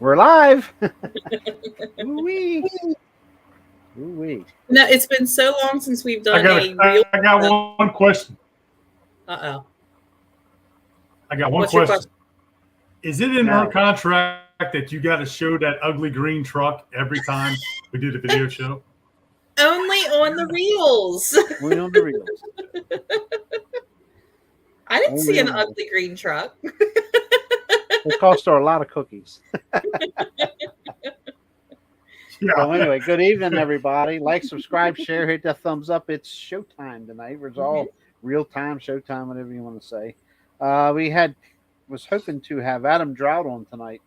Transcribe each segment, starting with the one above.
We're live. Ooh-wee. Ooh-wee. No, it's been so long since we've done I got one question. Uh-oh. I got one question. Is it in our contract that you got to show that ugly green truck every time we do the video show? Only on the reels. Only on the reels. I didn't see an ugly green truck. It cost her a lot of cookies. Yeah. So anyway, good evening, everybody. Like, subscribe, share, hit that thumbs up. It's showtime tonight. It's all real time, showtime, whatever you want to say. Was hoping to have Adam Drought on tonight,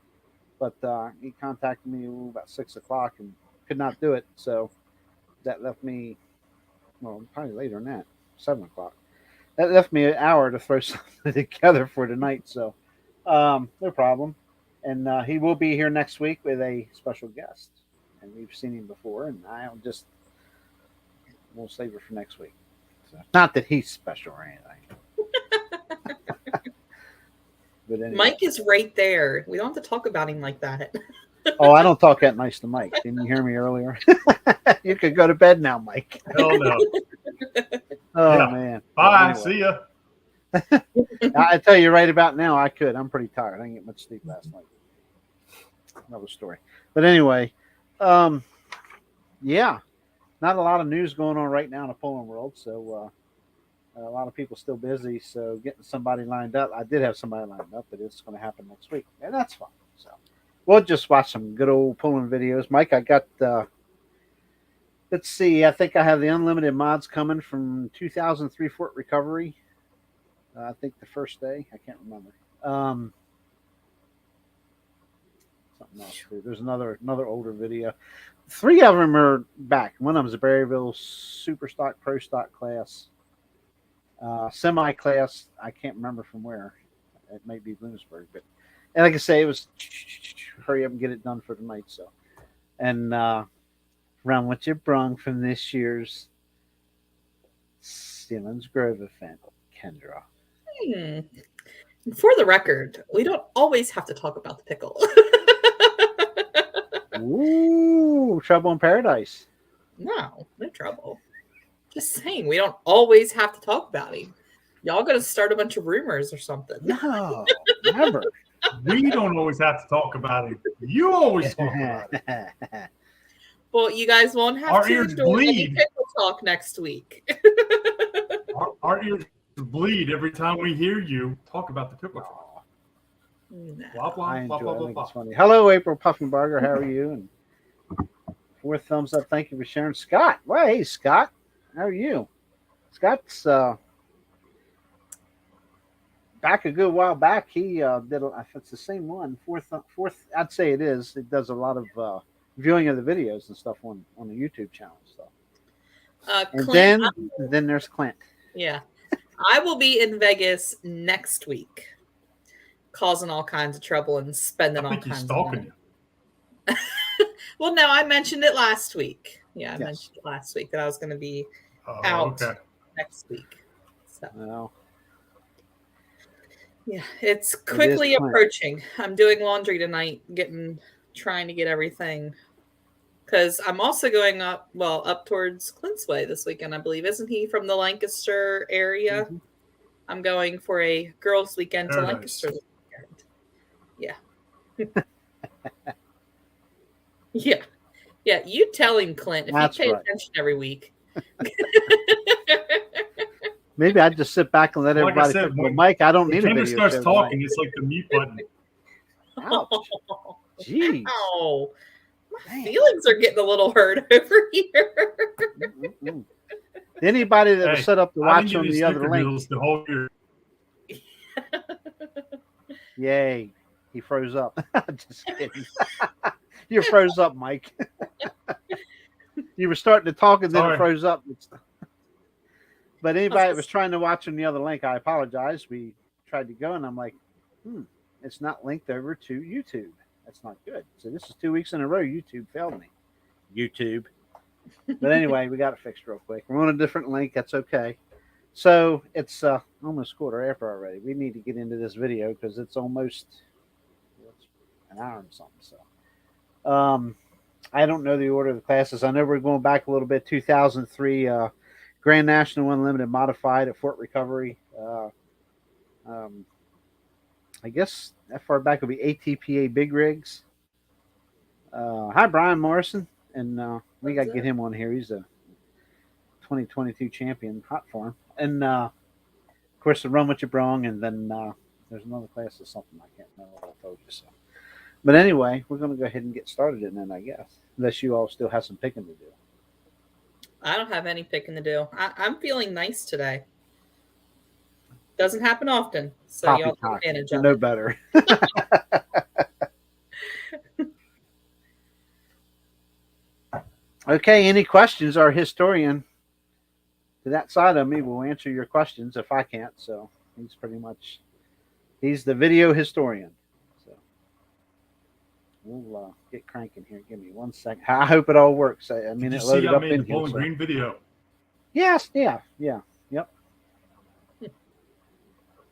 but he contacted me about 6 o'clock and could not do it. So that left me, well, probably later than that, 7 o'clock. That left me an hour to throw something together for tonight. So no problem. And he will be here next week with a special guest. And we've seen him before, and we'll save it for next week. So, not that he's special or anything. But anyway. Mike is right there. We don't have to talk about him like that. Oh, I don't talk that nice to Mike. Didn't you hear me earlier? You could go to bed now, Mike. Hell no. Man. Bye. Anyway. See ya. I tell you right about now, I could. I'm pretty tired. I didn't get much sleep last night. Another story. But anyway, yeah, not a lot of news going on right now in the pulling world. So a lot of people still busy. So getting somebody lined up. I did have somebody lined up, but it's going to happen next week. And that's fine. So we'll just watch some good old pulling videos. Mike, I got, let's see. I think I have the unlimited mods coming from 2003 Fort Recovery. I think the first day. I can't remember. Something else. There's another older video. 3 of them are back. One of them is a Berryville Super Stock Pro Stock class. Semi class. I can't remember from where. It might be Bloomsburg, but and like I say, it was hurry up and get it done for tonight. So, and run what you brung from this year's Stevens Grove event, Kendra. For the record, we don't always have to talk about the pickle. Ooh, trouble in paradise. No trouble. Just saying, we don't always have to talk about him. Y'all gonna start a bunch of rumors or something. No, never. We don't always have to talk about it. You always talk about it. Well, you guys won't have to do any pickle talk next week. Our ears bleed every time we hear you talk about the pickle talk. No. Blah, blah, I enjoy blah, it. blah, I think blah. it's funny. Hello, April Puffenbarger. How are you? And 4 thumbs up. Thank you for sharing. Scott. Well, hey, Scott. How are you? Scott's back a good while back. He did, if it's the same one, fourth, I'd say it is. It does a lot of viewing of the videos and stuff on the YouTube channel. So. And Clint, then there's Clint. Yeah. I will be in Vegas next week, causing all kinds of trouble and spending all kinds of money. You. Well, no, I mentioned it last week. Yeah, I mentioned it last week that I was going to be out next week. So, well, yeah, it's quickly approaching. I'm doing laundry tonight, trying to get everything. Because I'm also going up towards Clint's Way this weekend, I believe. Isn't he from the Lancaster area? Mm-hmm. I'm going for a girls' weekend to Lancaster this weekend. Yeah. Yeah, you tell him, Clint, if you pay attention every week. Maybe I'd just sit back and let Like I everybody said, talk. Well, Mike, I don't need a Kendra video starts show talking, tonight. it's like the mute button. Ouch. Jeez. Ow. My feelings are getting a little hurt over here. Mm-mm. Anybody that was set up to watch on the other link. The whole year. Yay. He froze up. Just kidding. You froze up, Mike. You were starting to talk and then it froze up. But anybody that was trying to watch on the other link, I apologize. We tried to go and I'm like, it's not linked over to YouTube. That's not good. So this is 2 weeks in a row. YouTube failed me. YouTube. But anyway, we got it fixed real quick. We're on a different link. That's okay. So it's almost quarter after already. We need to get into this video because it's almost an hour and something. So I don't know the order of the classes. I know we're going back a little bit. 2003 Grand National Unlimited Modified at Fort Recovery. I guess that far back would be ATPA Big Rigs. Hi, Brian Morrison. And we got to get him on here. He's a 2022 champion, hot for him. And, of course, the Run What You Brung. And then there's another class or something. I can't remember what I told you. So. But anyway, we're going to go ahead and get started in then, I guess. Unless you all still have some picking to do. I don't have any picking to do. I'm feeling nice today. Doesn't happen often. So Poppy y'all take advantage of it. No better. Okay, any questions? Our historian to that side of me will answer your questions if I can't. So he's the video historian. So we'll get cranking here. Give me 1 second. I hope it all works. I mean, it loaded up in the Bowling Green video. Yes, yep.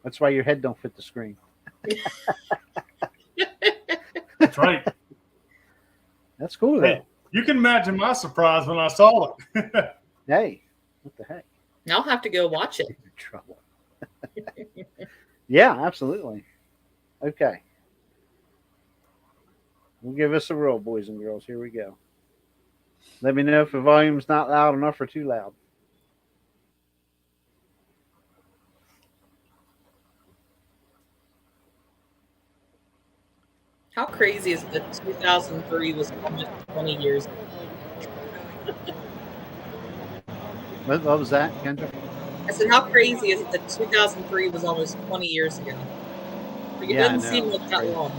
That's why your head don't fit the screen. That's right. That's cool, though. Hey, you can imagine my surprise when I saw it. Hey, what the heck? I'll have to go watch it. In trouble. Yeah, absolutely. Okay. We'll give us a roll, boys and girls. Here we go. Let me know if the volume's not loud enough or too loud. How crazy is that 2003 was almost 20 years ago? What was that, Kendra? I said, how crazy is it that 2003 was almost 20 years ago? Like, it doesn't seem like that long.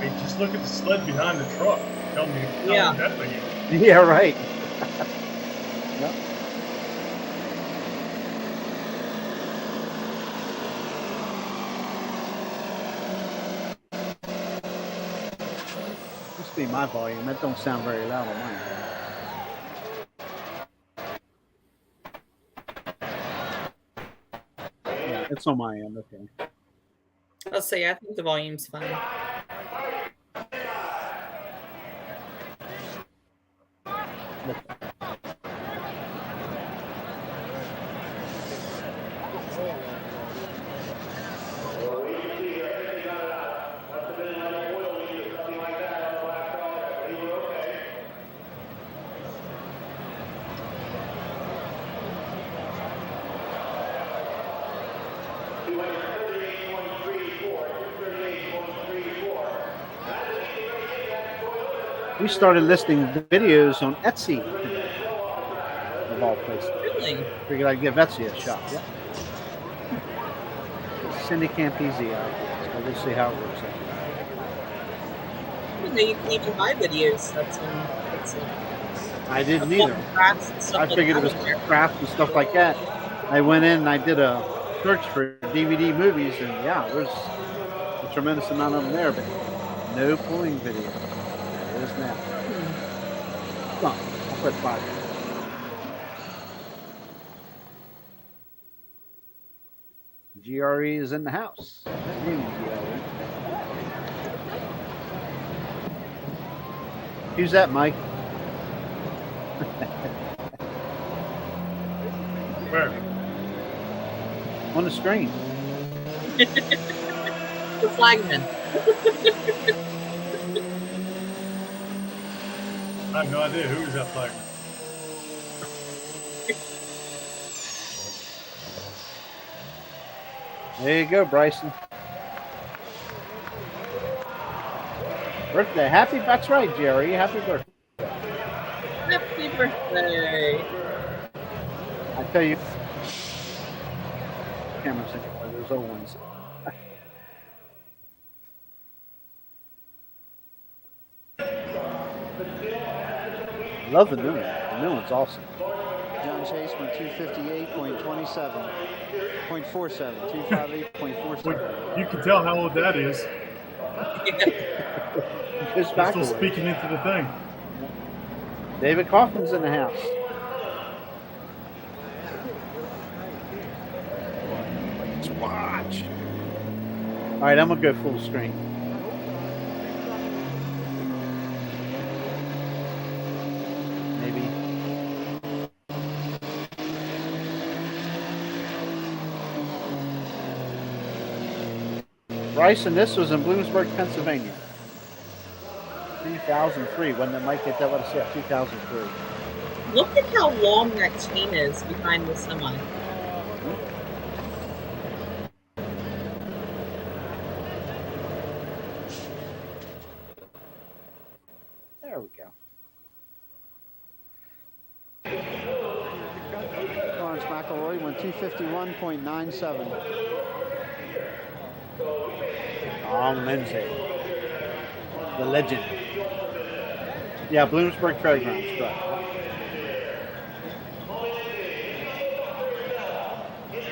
Hey, just look at the sled behind the truck. Tell me how that thing is. Yeah, right. Yep. Must be my volume. That don't sound very loud on mine. Yeah, it's on my end. Okay. I'll say I think the volume's fine. We started listing videos on Etsy, of all places. Really? Figured I'd give Etsy a shot. Yeah. Cindy Campese out. So we'll see how it works out. I didn't know you can even buy videos. That's I didn't either. I figured it was crafts and stuff like that. I went in and I did a search for DVD movies, and yeah, there's a tremendous amount of them there, but no pulling video. There is now. Come on, I'll put 5. GRE is in the house. Who's that, Mike? Where? On the screen. The flagman. I have no idea who is that flagman. There you go, Bryson. Birthday. That's right, Jerry. Happy birthday. Happy birthday. I tell you, cameras anyway, those old ones. Love the new one. The new one's awesome. John Chase went 258.27. 0.47, 258.47. You can tell how old that is. Just still speaking into the thing. David Kaufman's in the house. Let's watch. All right, I'm gonna go full screen. Maybe. Bryson, this was in Bloomsburg, Pennsylvania. 2003. When it might get that, let us see, 2003. Look at how long that chain is behind the semi. There we go. Lawrence McElroy went 251.97. Tom Lindsay, the legend. Yeah, Bloomsburg Fairgrounds, correct.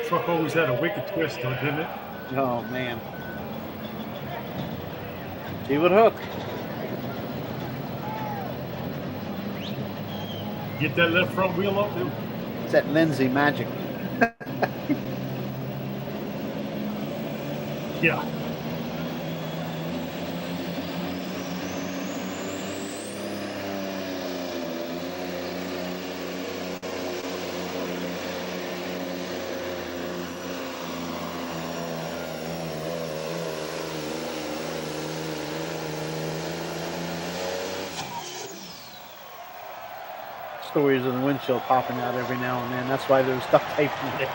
Truck always had a wicked twist, though, didn't it? Oh, man. She would hook. Get that left front wheel up, dude. It's that Lindsay magic. Yeah. Stories of the windshield popping out every now and then. That's why there's duct tape in it.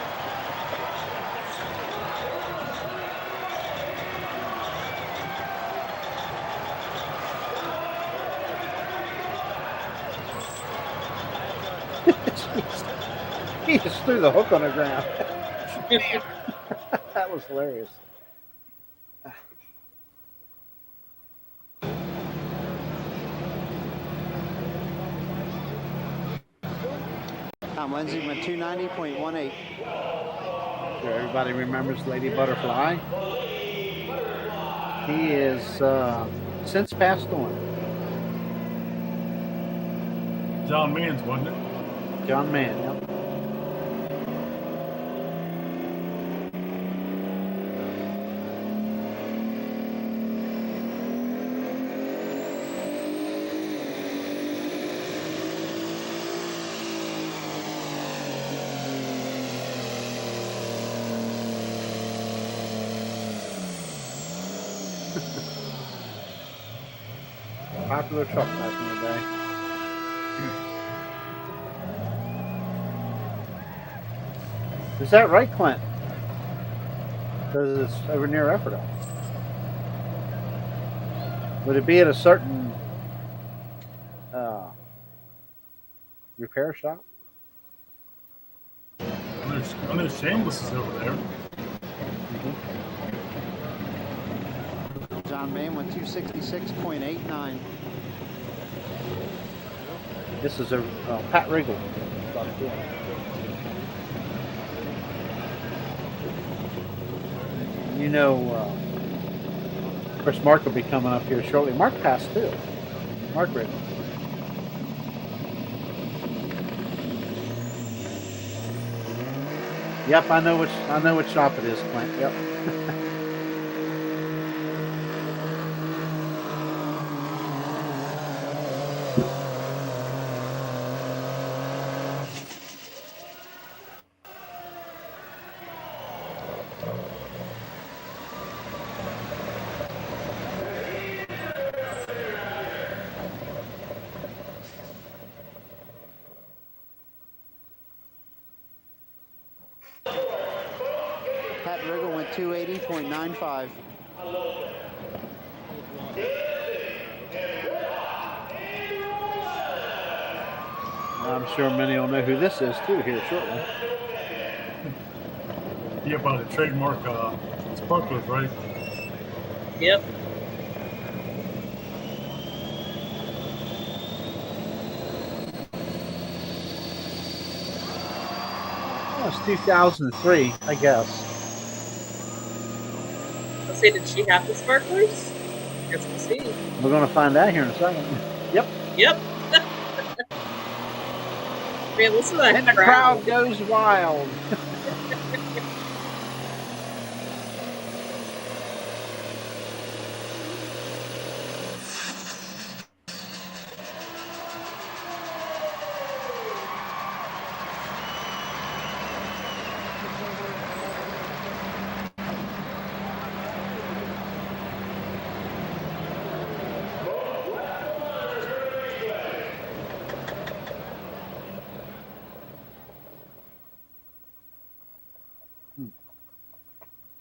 He just threw the hook on the ground. That was hilarious. Tom Lindsay went 290.18. Sure, everybody remembers Lady Butterfly. He is since passed on. John Mann's, wasn't it? John Mann, yep. Popular truck back in the day. Is that right, Clint? Because it's over near Effordville. Would it be at a certain repair shop? I know Shameless is over there. John Main went 266.89. This is a Pat Riggle. You know, of course, Mark will be coming up here shortly. Mark passed too. Mark Riggle. Yep, I know which shop it is, Clint. Yep. Pat Pat Riggle went 280.95. I'm sure many will know who this is too here shortly. Yeah, by the trademark sparklers, right? Yep. Oh, it's 2003, I guess. Let's see, did she have the sparklers? Guess we'll see. We're going to find out here in a second. Yep. Yep. Man, listen to that And the crowd goes wild.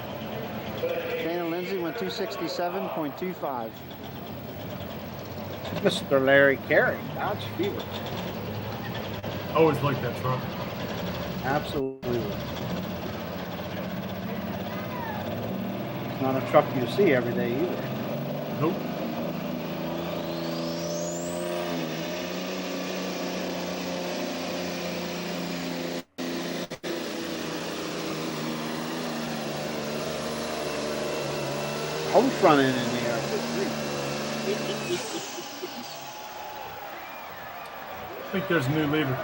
Dana Lindsay went 267.25. Mr. Larry Carey, Dodge Fever. Always like that truck. Absolutely. It's not a truck you see every day either. Nope. Whole front end in there. I think there's a new leader.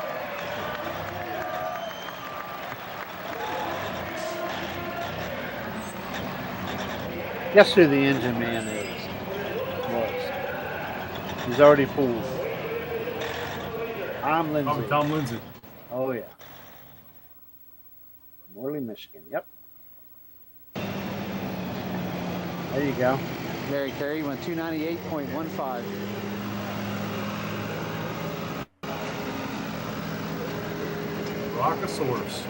Guess who the engine man was? He's already fooled. Tom Lindsay. Probably Tom Lindsay. Oh, yeah. Morley, Michigan. Yep. There you go. Larry Carey went 298.15. Brachiosaurus.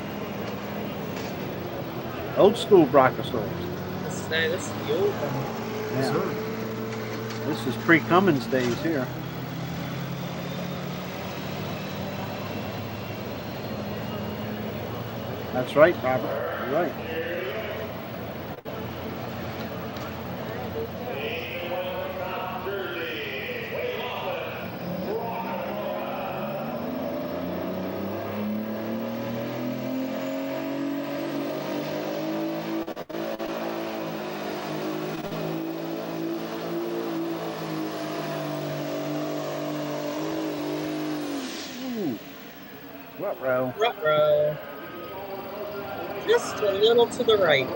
Old school Brachiosaurus. This is the old one. Yes, Yeah. sir. This is pre-Cummins days here. That's right, Robert. You're right. Ruh-roh. Ruh-roh. Just a little to the right.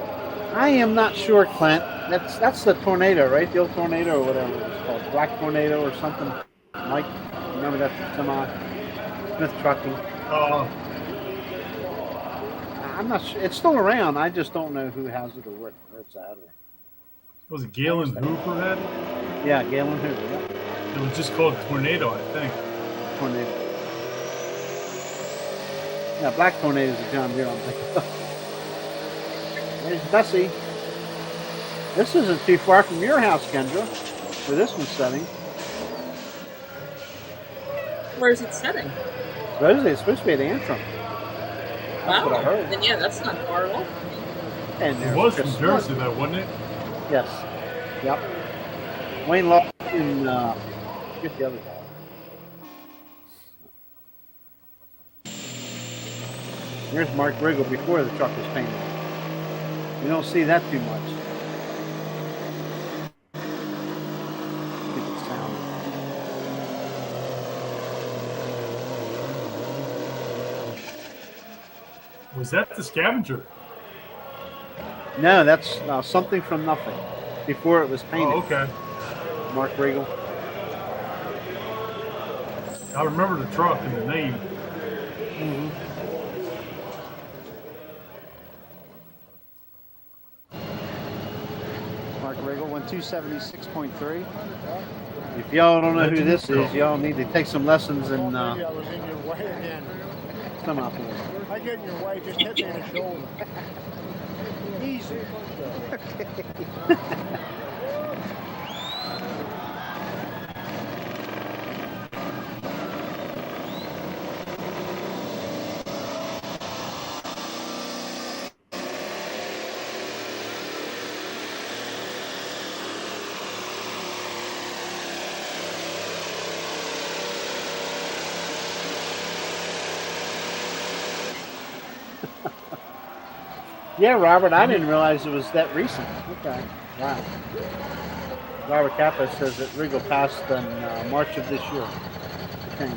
I am not sure, Clint. That's the tornado, right? The old tornado or whatever it was called. Black tornado or something. Mike, remember that semi? Smith Trucking. I'm not sure. It's still around. I just don't know who has it or where it's at. Was it Galen Hooper had it? Yeah, Galen Hoover. Yeah. It was just called Tornado, I think. Tornado. Yeah, Black Tornado is a John Deere I'm thinking of. There's Bessie. This isn't too far from your house, Kendra, where this one's setting. Where is it setting? Supposedly it's supposed to be at Antrim. That's what I heard. Then yeah, that's not far at all. And It was from Jersey, though, wasn't it? Yes. Yep. Wayne Lawson, get the other guy. Here's Mark Riggle before the truck was painted. You don't see that too much. I think it's sound. Was that the scavenger? No, that's something from nothing. Before it was painted. Oh, okay. Mark Riggle. I remember the truck and the name. Mm-hmm. Mark Riggle went 276.3. If y'all don't know who this is, y'all need to take some lessons in Maybe I was in your way again. come out here. I get in your way, just hit me in the shoulder. Easy. Yeah, Robert, I didn't realize it was that recent. Okay. Wow. Robert Kappa says that Regal passed in March of this year. Okay.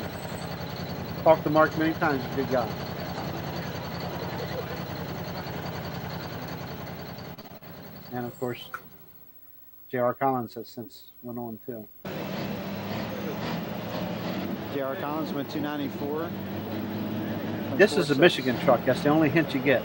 Talked to Mark many times. He's a good guy. And of course, J.R. Collins has since went on too. J.R. Collins went 294. This is a Michigan truck. That's the only hint you get.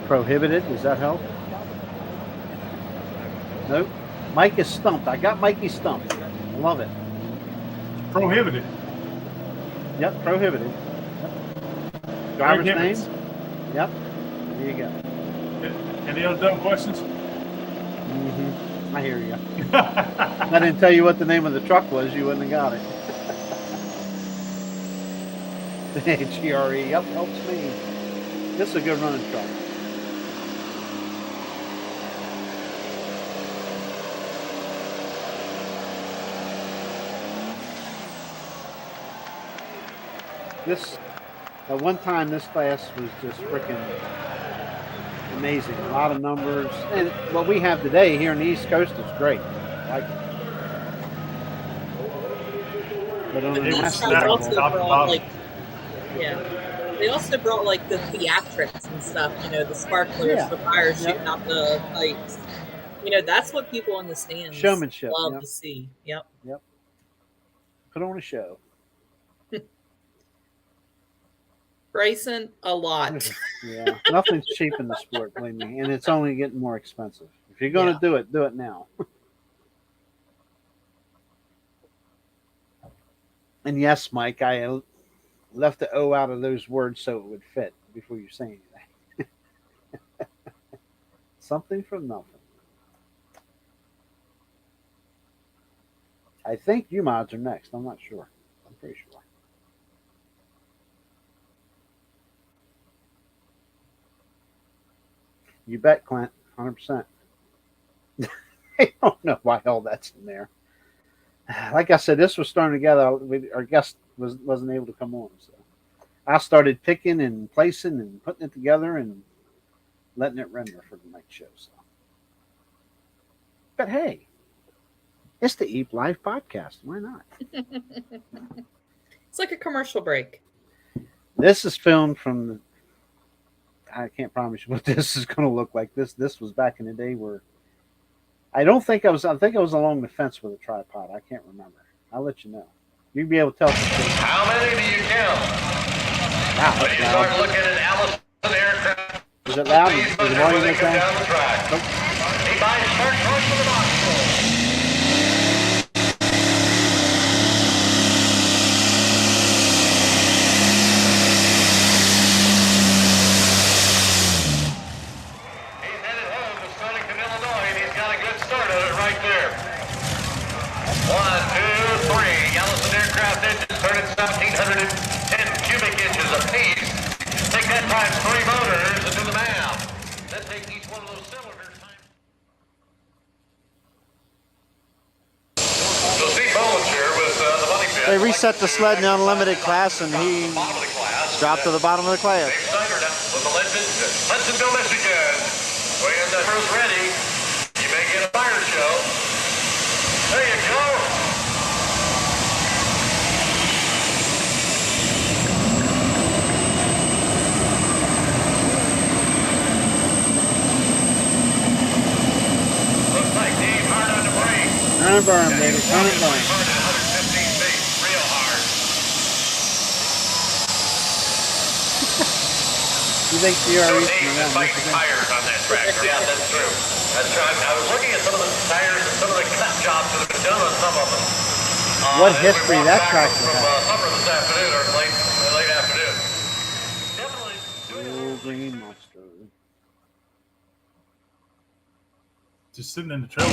Prohibited. Does that help? Nope. Mike is stumped. I got Mikey stumped. I love it. Prohibited. Yep, prohibited. Yep. Driver's name? Yep. There you go. Any other dumb questions? Mm-hmm. I hear you. I didn't tell you what the name of the truck was. You wouldn't have got it. GRE. Yep, helps me. This is a good running truck. This, at one time, this class was just freaking amazing. A lot of numbers. And what we have today here in the East Coast is great. I like it. But on a national level, they also brought like the theatrics and stuff, you know, the sparklers, the fire shooting out the pipes. You know, that's what people in the stands showmanship love to see. Yep. Put on a show. Bryson, a lot. Yeah, nothing's cheap in the sport, believe me, and it's only getting more expensive. If you're going to do it now. And yes, Mike, I left the O out of those words so it would fit before you say anything. Something from nothing. I think you mods are next. I'm not sure. I'm pretty sure. You bet, Clint. 100%. I don't know why all that's in there. Like I said, this was starting together. Our guest wasn't able to come on, so I started picking and placing and putting it together and letting it render for the next show. So, but hey, it's the Eep Live podcast. Why not? It's like a commercial break. This is filmed from. I can't promise you what this is going to look like. This was back in the day where I think I was along the fence with a tripod. I can't remember. I'll let you know. You'll be able to tell. How many do you count? Wow, when you start looking at Allison aircraft, is it loud? please Is put the volume everything okay? down the track. Nope. He buys first choice for the box score. Turning 1,710 cubic inches apiece. Take that times 3 motors and do the math. Then take each one of those cylinders. So Steve Boland's here with the money pit. They reset the sled in the unlimited class, and he dropped to the bottom of the class. Dave Steiner now with the Let's go Michigan. When the crew's ready, you may get a fire show. There you go. Turn and burn, baby. Turn and burn. 115 feet, real hard. You think So CRE? Dave's been fighting tires on that tractor. Yeah, that's true. That's true. I was looking at some of the tires and some of the cut jobs that have been done on some of them. What as we history walked that back tractor from has. supper this afternoon or late afternoon. Definitely doing Old green monster. Just sitting in the trailer.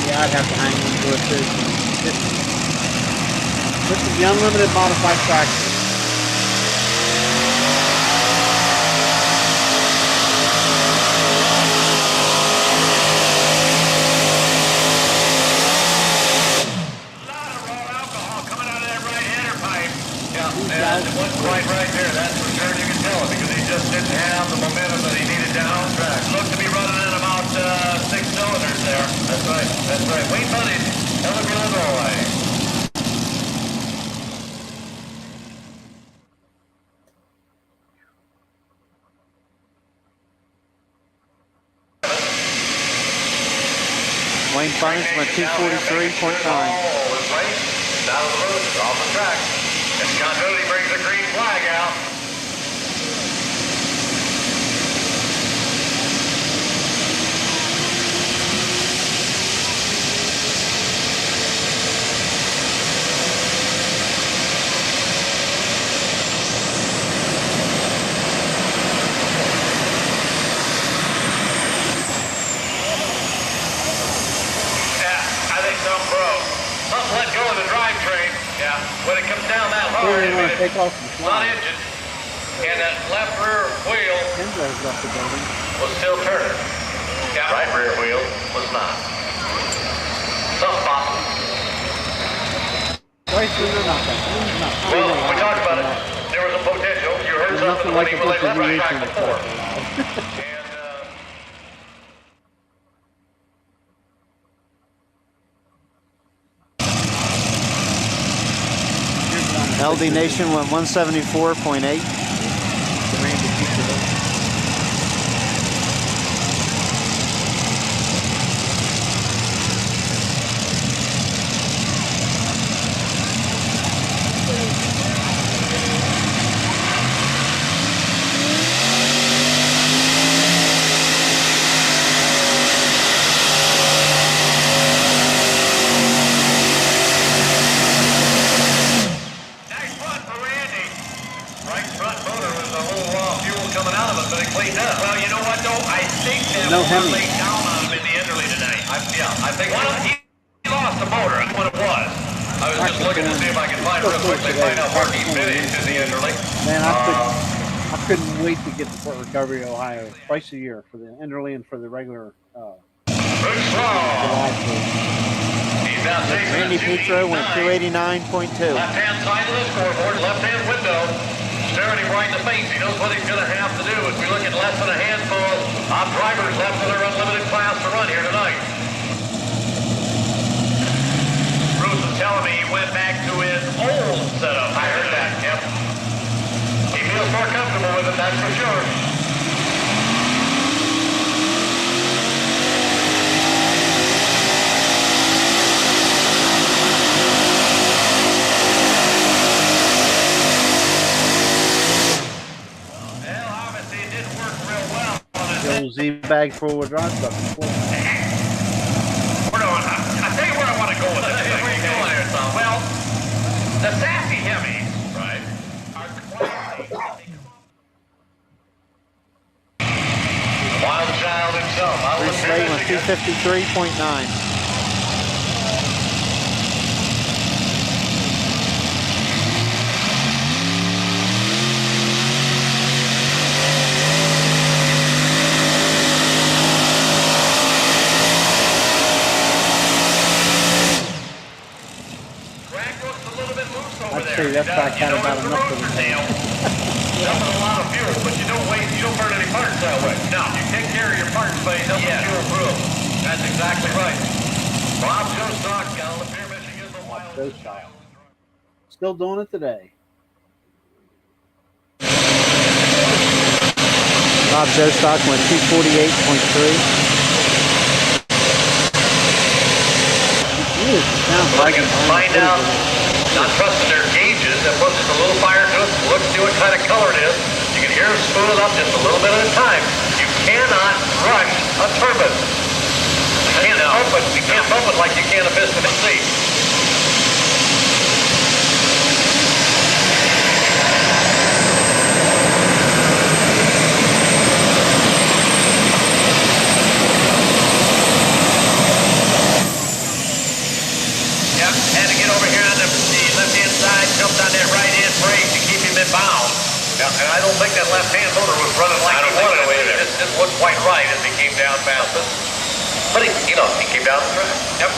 Yeah, I'd have to hang into it too. This is the unlimited modified tractor. And it wasn't quite right there, that's for sure. You can tell it because he just didn't have the momentum that he needed down on track. Looked to be running at about 6 cylinders there. That's right, that's right. Wayne Bunny, hell of a Illinois. Wayne Funness went 243.9. Down the road, off the track. And continuity brings the green flag out. Yeah, I think some broke. Something let go of the drivetrain. Yeah, when it comes down that hard, Really want to take off it's some not flies. engine. And that left rear wheel Kenzo's left the building. was still turning. Yeah. Right rear wheel was not. Something possible. Twice in the knockout. Well, we talked about it. There was a potential. You heard There's something nothing when like he a left bunch of right V8s track in the before. car. And LD Nation went 174.8. nice run for Randy. Right front motor was a little raw fuel coming out of it, but it cleaned up. Well, you know what though? I think that No motor Hemi. laid down on him in the Enderley tonight. I think he lost the motor. That's what it was. I was just looking to see if I could find real quickly, find out where he finished in the Enderley. Man, I couldn't wait to get to Port Recovery, Ohio, twice a year for the Enderley and for the regular Good slow. July food. He's now taking Randy Petro went 289.2. Left-hand side of the scoreboard, left-hand window. Staring him right in the face. He knows what he's going to have to do as we look at less than a handful of drivers left in their unlimited class to run here tonight. Bruce was telling me he went back to his old setup. I heard that, yep. He feels more comfortable with it, that's for sure. Well, obviously it didn't work real well on his The old Z-bag four-wheel drive stuff before. I tell you where I want to go with this. Where you going here, Tom? Well, the sassy Hemis, right, are quality. Wild child himself. I Bruce was Slade went 253.9. Track looks a little bit loose over I'd there. say that track had You know about it's the enough of road it. tail. Dumping a lot of fuel, but you don't burn any parts that way. No, you take care of your parts by dumping fuel through them. That's exactly right. Bob Jostock out of Lapeer, Michigan, the wild Those child. Still doing it today. Bob Jostock went 248.3. Sounds Well, like I can it. find out, not trusting their gauges, and put just a little fire to it, look, see what kind of color it is. You can hear it spool it up just a little bit at a time. You cannot rush a turbine. You can't pump it like you can a piston at sea. Yep, had to get over here on the left-hand side, jumped on that right-hand brake to keep him in bounds. Yeah, and I don't think that left-hand motor was running like he wanted it. It just didn't look quite right as he came down fast. But he came down the track. Yep.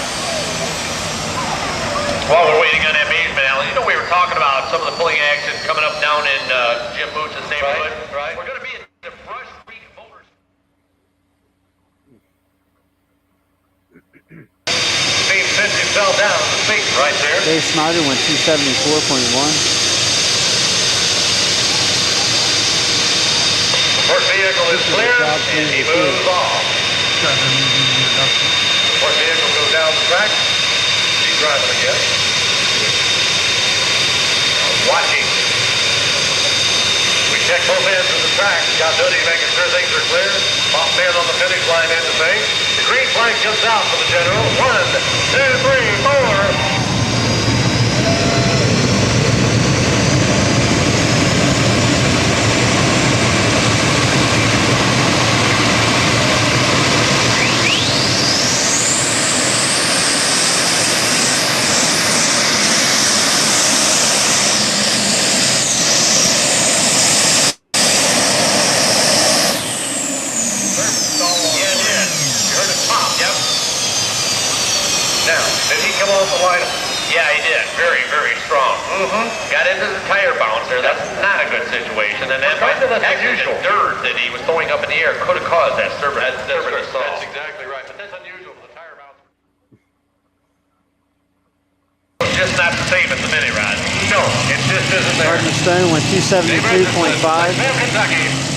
While we're waiting on that basement, Alan, we were talking about some of the pulling action coming up down in Jim Boots' neighborhood. Right. We're going to be at the Brush Creek Motors. Since you fell down, the speak right there. Dave Snyder went 274.1. First vehicle is clear, and he moves off. First vehicle goes down the track. She's driving again. Watching. We check both ends of the track. Got duty making sure things are clear. Pop in on the finish line end of things. The green flag jumps out for the general. 1, 2, 3, 4. Come off the line. Yeah, he did. Very, very strong. Got into the tire bouncer. That's not a good situation. And that unusual dirt that he was throwing up in the air could have caused that turbine. That's exactly right. But that's unusual for the tire bouncer. It's just not the same as the mini rod. No, it just isn't there. Gardner Stone went 272.5. Kentucky.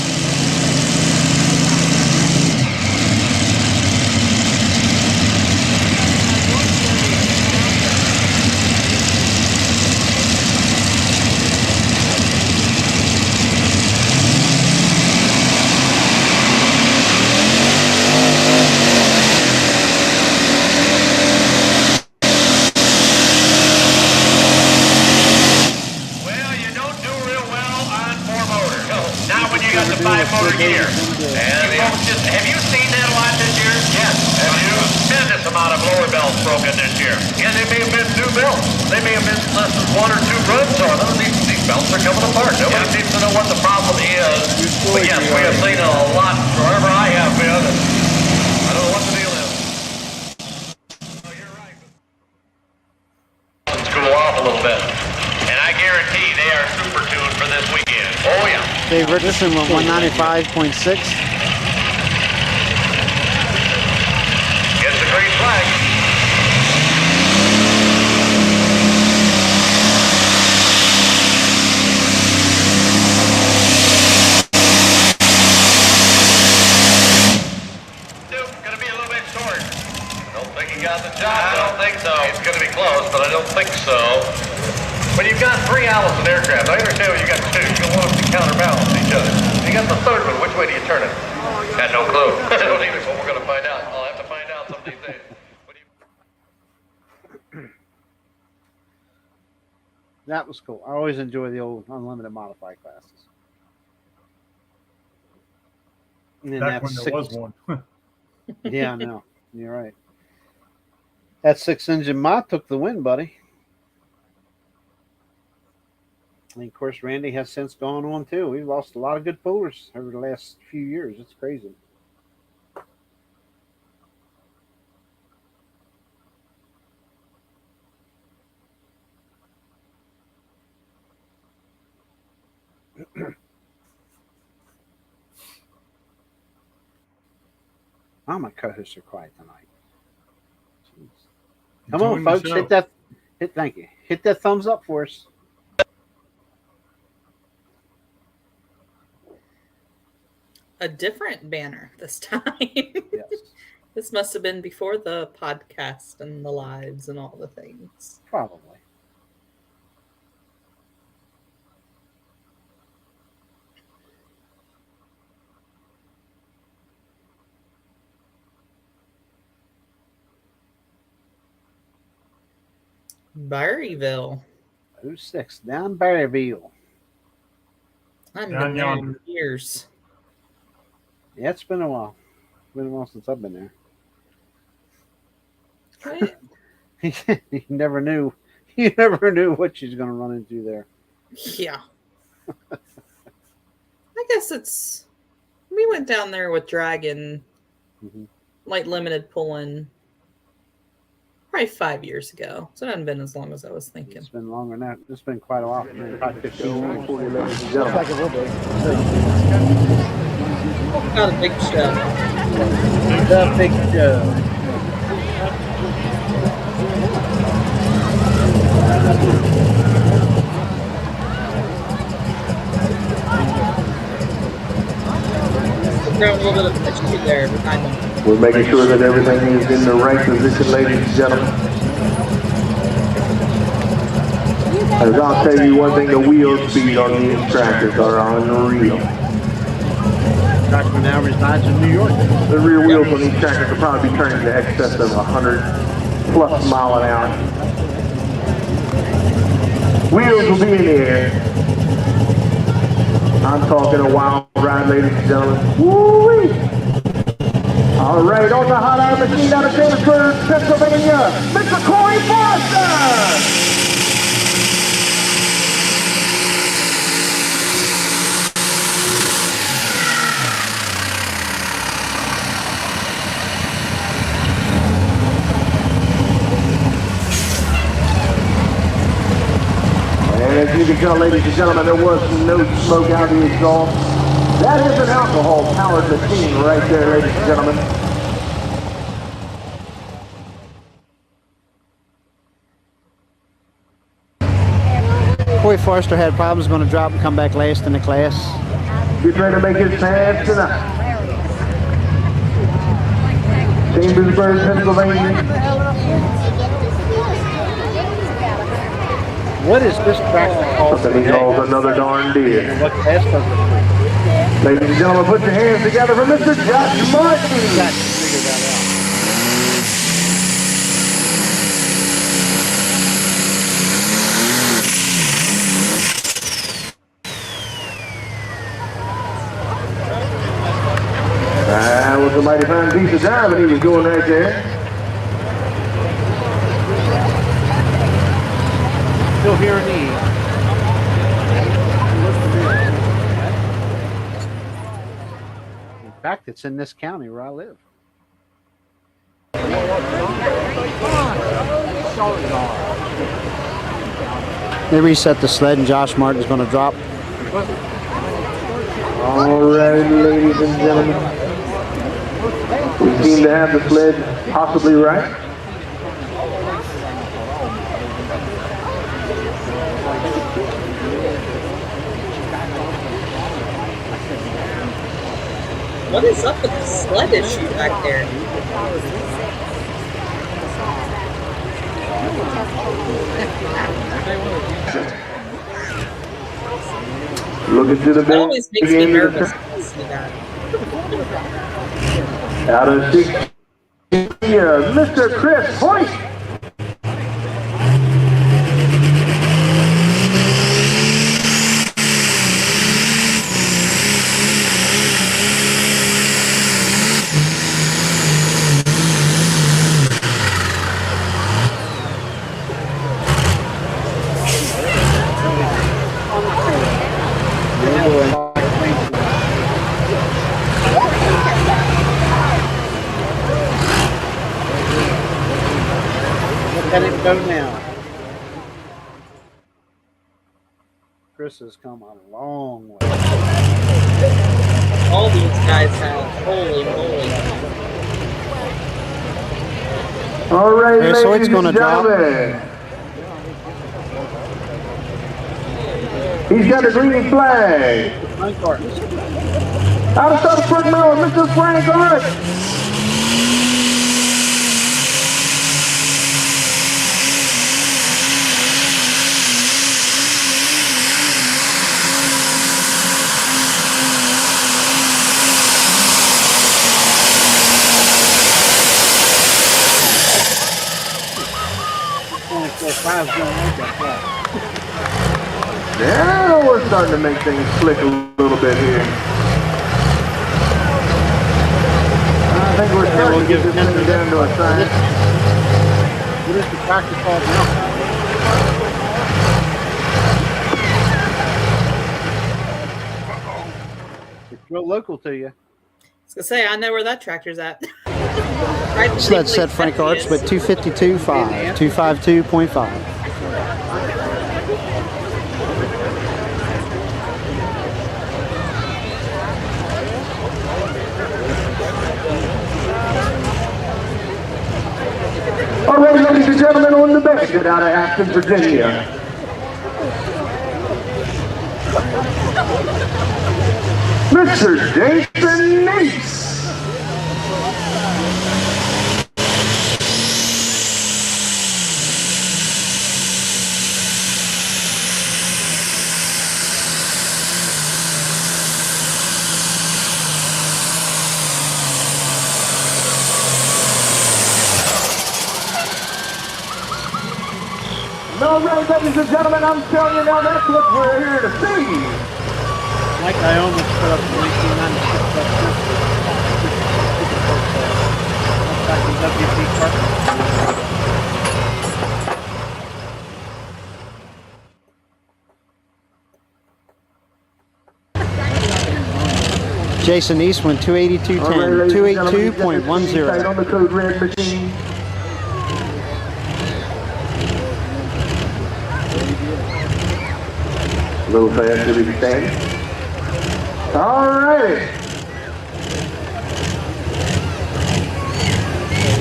Motor gear. And have you seen that a lot this year? Yes. Have you? A tremendous amount of lower belts broken this year. Yeah, they may have been new belts. They may have been less than 1 or 2 runs on them. These belts are coming apart. Nobody seems to know what the problem is. But yes, we have seen a lot wherever I have been. I don't know what the deal is. Oh, you're right. Let's cool off a little bit. And I guarantee they are super tuned for this weekend. Oh, yeah. Dave Richardson went 195.6. Gets the green flag. Duke, gonna be a little bit short. I don't think he got the job. I don't think so. It's gonna be close, but I don't think so. When you've got 3 Allison aircraft, I understand when you got 2. You don't want them to counterbalance each other. You got the third one. Which way do you turn it? Got no clue. I don't either. What we're going to find out. I'll have to find out some of these days. That was cool. I always enjoy the old unlimited modify classes. And then Back that when there was one. Yeah, I know. You're right. That 6-engine mod took the win, buddy. And of course, Randy has since gone on too. We've lost a lot of good pullers over the last few years. It's crazy. Oh, my co-hosts are quiet tonight. Jeez. Come on, folks. Thank you. Hit that thumbs up for us. A different banner this time. Yes. This must have been before the podcast and the lives and all the things. Probably. Berryville. 06, down Berryville. I haven't been there in years. Yeah, it's been a while. It's been a while since I've been there. Right. You never knew. You never knew what she's going to run into there. Yeah. I guess we went down there with Dragon, like limited pulling, probably 5 years ago. So it hasn't been as long as I was thinking. It's been longer than that. It's been quite a while. Probably 15 years. Looks like it will be. Not a big show. The big show. Throw a little bit of pitch there behind them. We're making sure that everything is in the right position, ladies and gentlemen. As I'll tell you one thing, the wheel speed on these tractors are unreal. Tractor now resides in New York. The rear wheels on these tractors will probably be turning to excess of 100 plus mile an hour. Wheels will be in the air. I'm talking a wild ride, ladies and gentlemen. Woo-wee! All right, on the hot air machine out of Chambersburg, Pennsylvania, Mr. Corey Foster! And as you can tell, ladies and gentlemen, there was no smoke out of the exhaust. That is an alcohol-powered machine right there, ladies and gentlemen. Corey Forster had problems, going to drop and come back last in the class. Get ready to make his pass tonight. Chambersburg, Pennsylvania. What is this tractor called? Something he calls another darn deer. What class does it? Ladies and gentlemen, put your hands together for Mr. Josh Martin. Figure that out. That was a mighty fine piece of driving he was doing right there. Still hearing the. In fact, it's in this county where I live. They reset the sled and Josh Martin's going to drop. All right, ladies and gentlemen. We seem to have the sled possibly right. What is up with the sled issue back there? Looking to the That always makes me nervous when I see that. Out of 6, Mr. Chris Hoyt. Let him go now. Chris has come a long way. All these guys have. Holy moly. All right, Chris Hoyt's ladies gonna and drop. gentlemen. He's got a green flag. Out of South Brook, Maryland, Mr. Frank Hart. 65 is going to make that flat. Now we're starting to make things slick a little bit here. I think we're starting to get this thing down to a science. What is the tractor called now? It's real local to you. I was gonna say, I know where that tractor's at. Right, Sled set Frank Arts with 252.5, 252.5. All right, ladies and gentlemen, on the basket out of Aston, Virginia. Mr. Jason Nace. All right, ladies and gentlemen, I'm telling you now, that's what we're here to see. Like I almost put up the 1996 Jason Eastman, 282.10, 282.10. On the code red machine. A little faster to be staying. All right.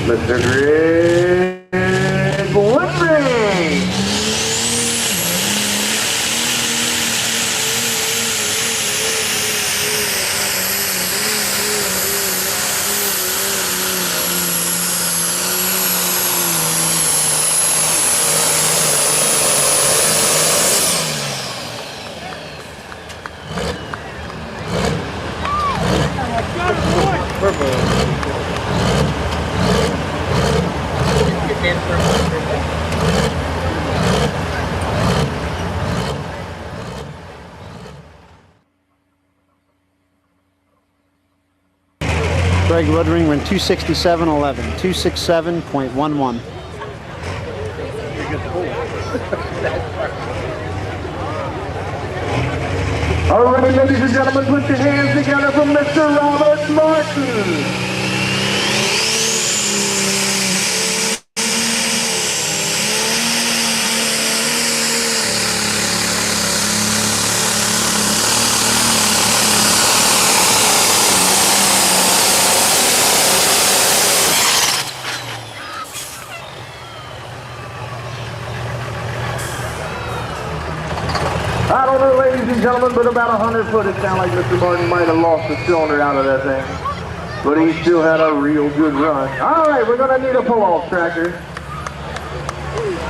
Mr. Greg Woodring. Greg Woodring went 267.11, 267.11. All right, ladies and gentlemen, put your hands together for Mr. Robert Martin. I don't know, ladies and gentlemen, but about 100 foot, it sounded like Mr. Martin might have lost a cylinder out of that thing. But he still had a real good run. All right, we're going to need a pull-off tractor.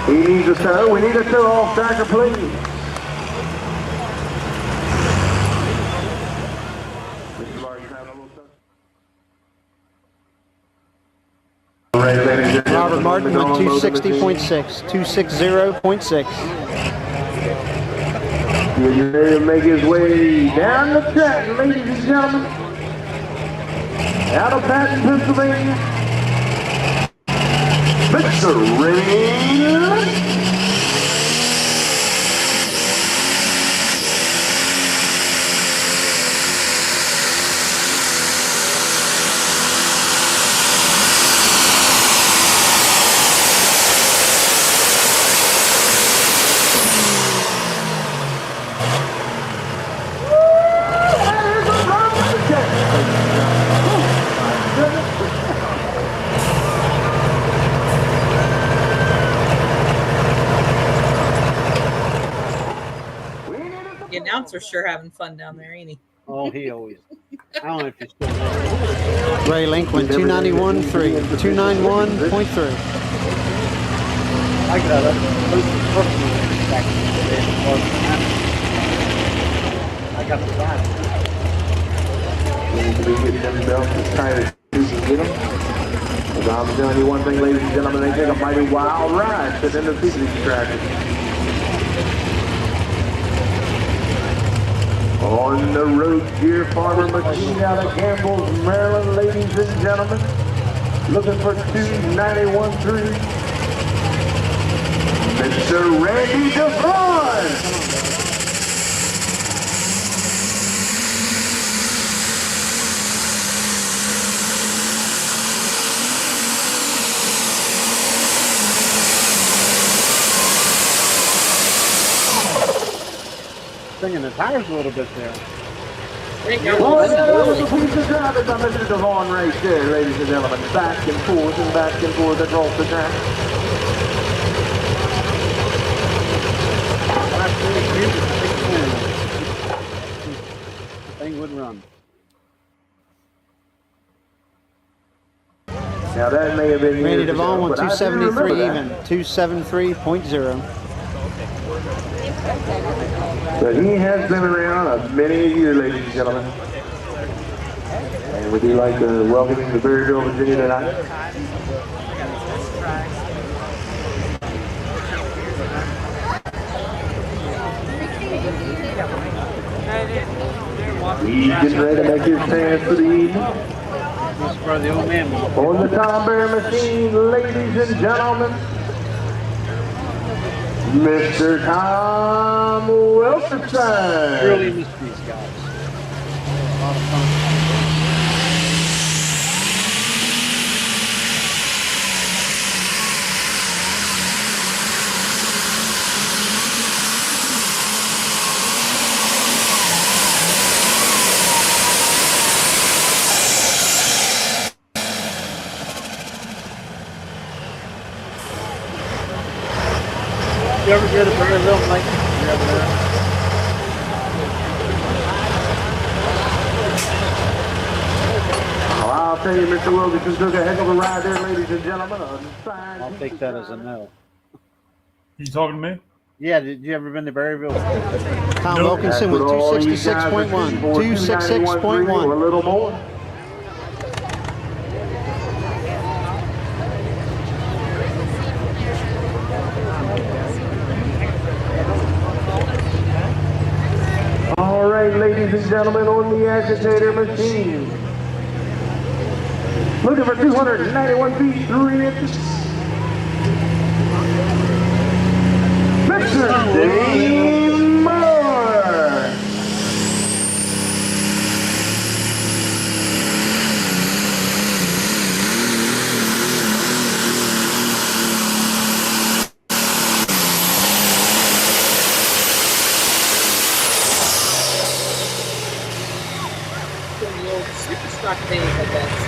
He needs a tow. We need a tow-off tractor, please. Mr. Martin's having a little tow. All right, ladies and gentlemen. Robert Martin went 260.6, 260.6. He's ready to make his way down the track, ladies and gentlemen. Out of Patton, Pennsylvania. Mr. Ray. The announcer's sure having fun down there, ain't he? Oh, he always. I don't know if he's still there. Ray Link went 291.3, 291.3. I got up personally back in the day. I got the ride. We need to be getting them belts as tight as you can get them. I'm telling you one thing, ladies and gentlemen, they take a mighty wild ride sitting in the seat of these tractors. On the road, Gear Farmer machine out of Gamble's, Maryland, ladies and gentlemen. Looking for 291.3. Mr. Randy DeVaughn. Singing the tires a little bit there. Well, that was a piece of driving by Mr. DeVaughn right there, ladies and gentlemen. Back and forth across the track. The thing would run. Now that may have been Randy years DeVaughn ago, won but I do 273 remember even, that. 273.0. But he has been around many a year, ladies and gentlemen. And we do like to welcome him to Berryville, Virginia tonight. He's getting ready to make his stand for the evening. This is for the old man. On the Tom Bear machine, ladies and gentlemen, Mr. Tom Wilkerson. Really miss these guys. A lot of fun. You ever go to Berryville, Mike? You ever there? Well, I'll tell you, Mr. Wilkerson took a heck of a ride there, ladies and gentlemen. I'll take that as a no. You talking to me? Yeah, did you ever been to Berryville? Tom Nope. Wilkinson with 266.1. Or a 266.1. little more. All right, ladies and gentlemen, on the agitator machine. Looking for 291 feet, 3 inches. Mr. Dave Moore. The old super stock days, I guess.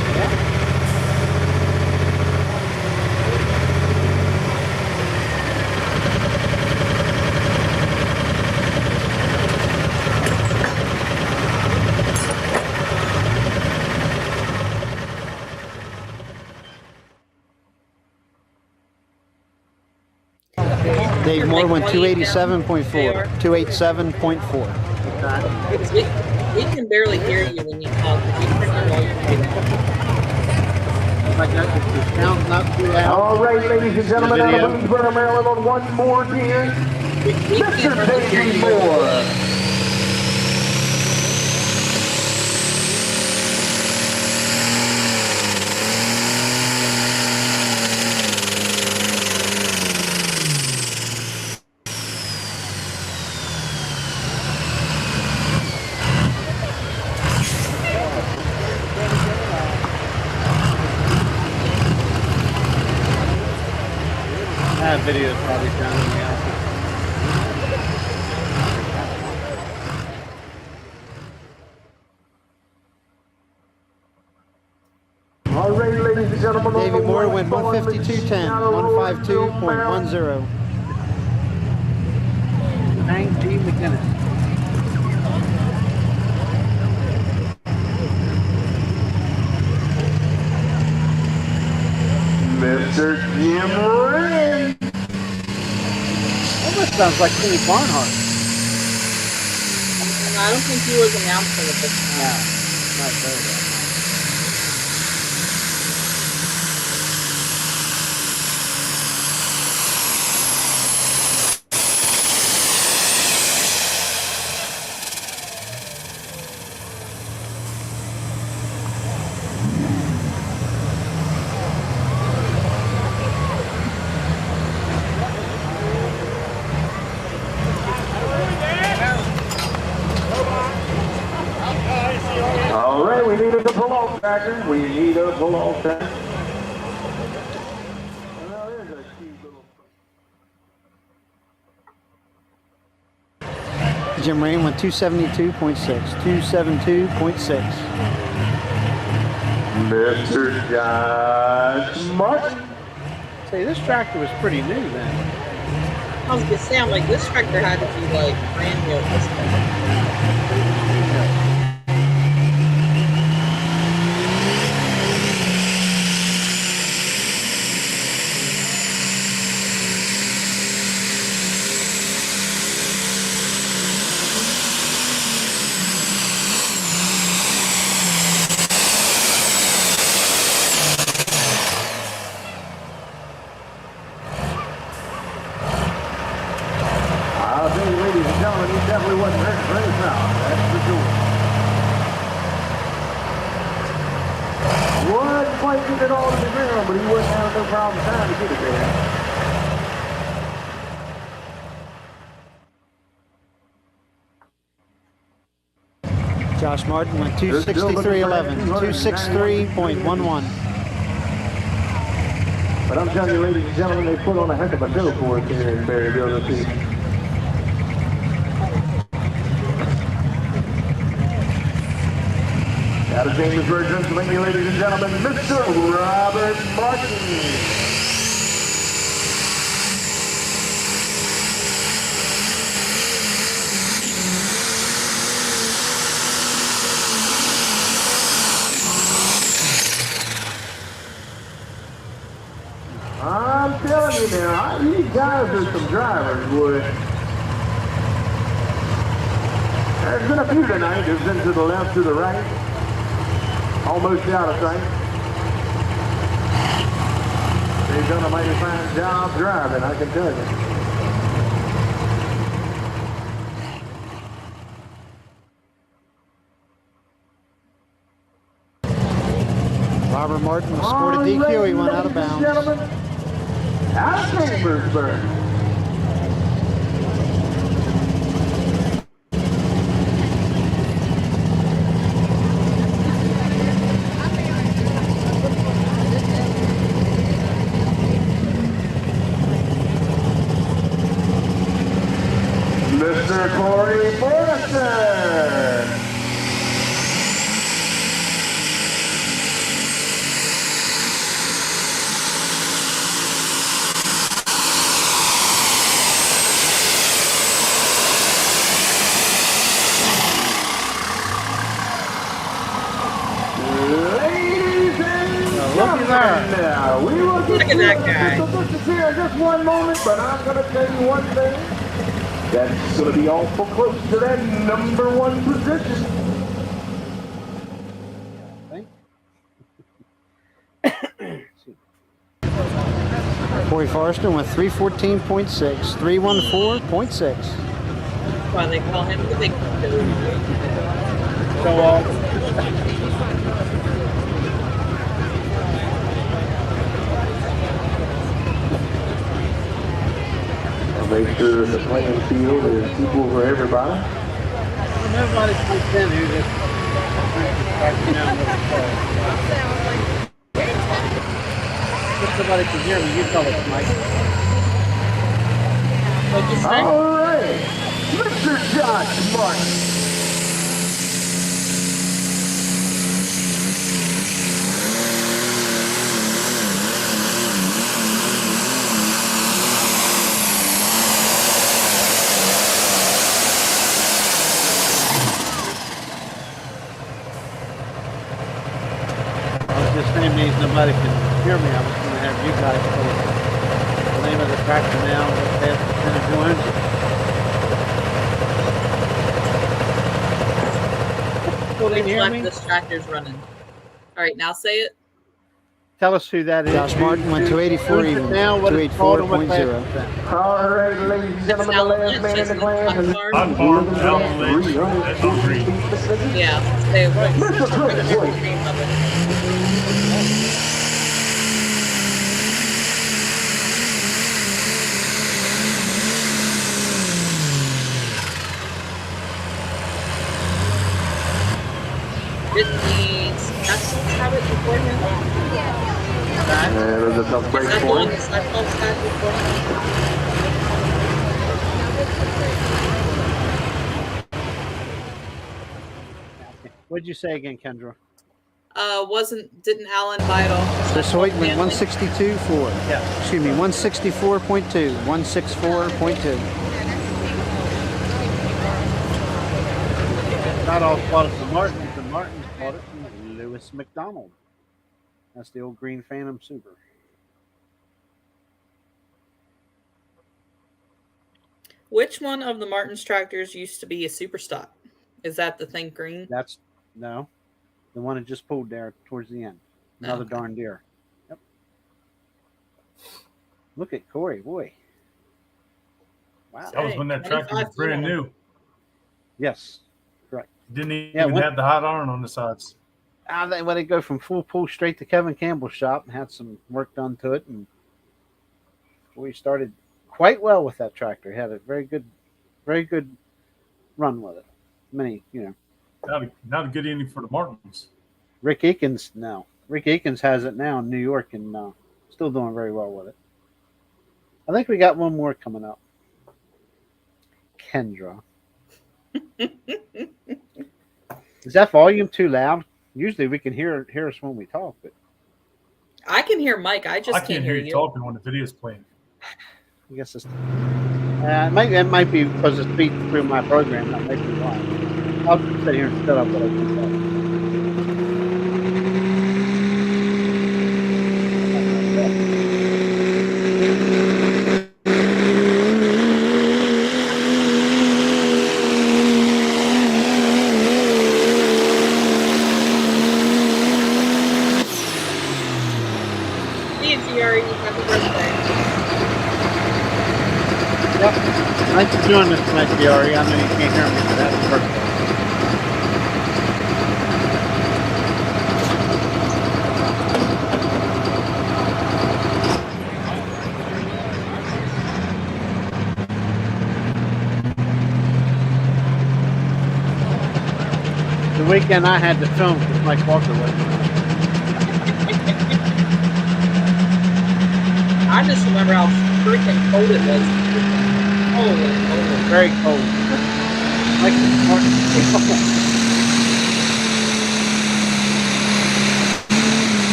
Dave Moore went 287.4. 287.4. Because we can barely hear you when you talk. You turn your volume down. I got the sound not too loud. All right, ladies and gentlemen, out Video. of Boonesboro, Maryland, on one more here, We Mr. can't hardly hear Dave you. Moore. That video is probably sounding me out. All right, ladies and gentlemen, on Davey the Moore one went falling 152.10. machine out of Lawrenceville, Maryland. 152.10. Hank G. McGinnis. Mr. Jim Wren. Almost sounds like Kenny Barnhart. I don't think he was announcing at this time. Not very well. we need a pull-off tractor. We need a pull-off tractor. Well, there's a cute little... Jim Rain went 272.6. 272.6. Mr. Josh Martin. Say, this tractor was pretty new then. I was gonna say, I'm like, this tractor had to be like brand new at this point. I'll tell you, ladies and gentlemen, he definitely wasn't hurt very proud. That's for sure. Wasn't quite getting it all to the ground, but he wasn't having no problem trying to get it there. Josh Martin went 263.11. 263.11. But I'm telling you, ladies and gentlemen, they put on a heck of a show for us here in Berryville this evening. Out of Jamesburg, Pennsylvania, ladies and gentlemen, Mr. Robert Martin. I'm telling you now, these guys are some drivers, boy. There's been a few tonight. There's been to the left, to the right. Almost out of sight. They've done a mighty fine job driving, I can tell you. Robert Martin scored a DQ. He went out of bounds. Gentlemen, out of Chambersburg. Mr. Corey Morrison. Ladies and gentlemen, now we will get Look at that guy. to this here in just one moment, but I'm going to tell you one thing. That's going to be awful close to that number one position. Corey Forrester went 314.6. 314.6. Why they call him the big dude. So, Make sure the playing field is equal for everybody. nobody comes in who just you know, if somebody can hear me, you tell us, Mike. What'd you say? All right, Mr. Josh Martin. Name means nobody can hear me. I was going to have you guys tell us the name of the tractor now and what past percentage who owns it. Can you hear me? This tractor's running. All right, now say it. Tell us who that is. Josh Martin went to 84 even. Now what it's called and what past 284.0. percent. All right, ladies and gentlemen, the last man in the class is Hot farm, Allen Lynch, that's on green. Yeah, say it. Mr. Chris Boyd. have it before him? It was a tough break Is that the for one him. the Cyclops had before him? What'd you say again, Kendra? Didn't Alan buy it off? This Hoyt went 162 4. Yeah. Excuse me, 164.2. 164.2. Not all bought it from Martins. The Martins bought it from Lewis McDonald. That's the old green Phantom Super. Which one of the Martins tractors used to be a super stock? Is that the Think Green? That's no, the one that just pulled there towards the end. Another Okay. darn deer. Yep. Look at Corey, boy. Wow. That was when that tractor was 25 brand new. Yes, correct. Didn't even have the hot iron on the sides. When they go from full pull straight to Kevin Campbell's shop and had some work done to it, and we started quite well with that tractor. He had a very good run with it. Many, Not a good inning for the Martins. Rick Eakins has it now in New York and still doing very well with it. I think we got one more coming up. Kendra. Is that volume too loud? Usually we can hear us when we talk, but I can hear Mike. I can't hear you talking when the video's playing. I guess it's it might be because it's beat through my program. That might be why. I'll just sit here and set up what I can say. Happy birthday. Yep. Thanks for joining us tonight, Diari. I know you can't hear me, but happy birthday. The weekend I had to film because Mike Walker wasn't. I just remember how freaking cold it was. Cold. Very cold. Like the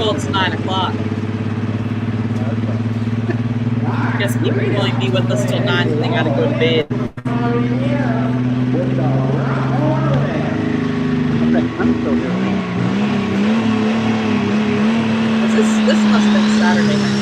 Well, it's 9 o'clock. I guess people will only be with us till 9 and they gotta go to bed. This must have been Saturday night.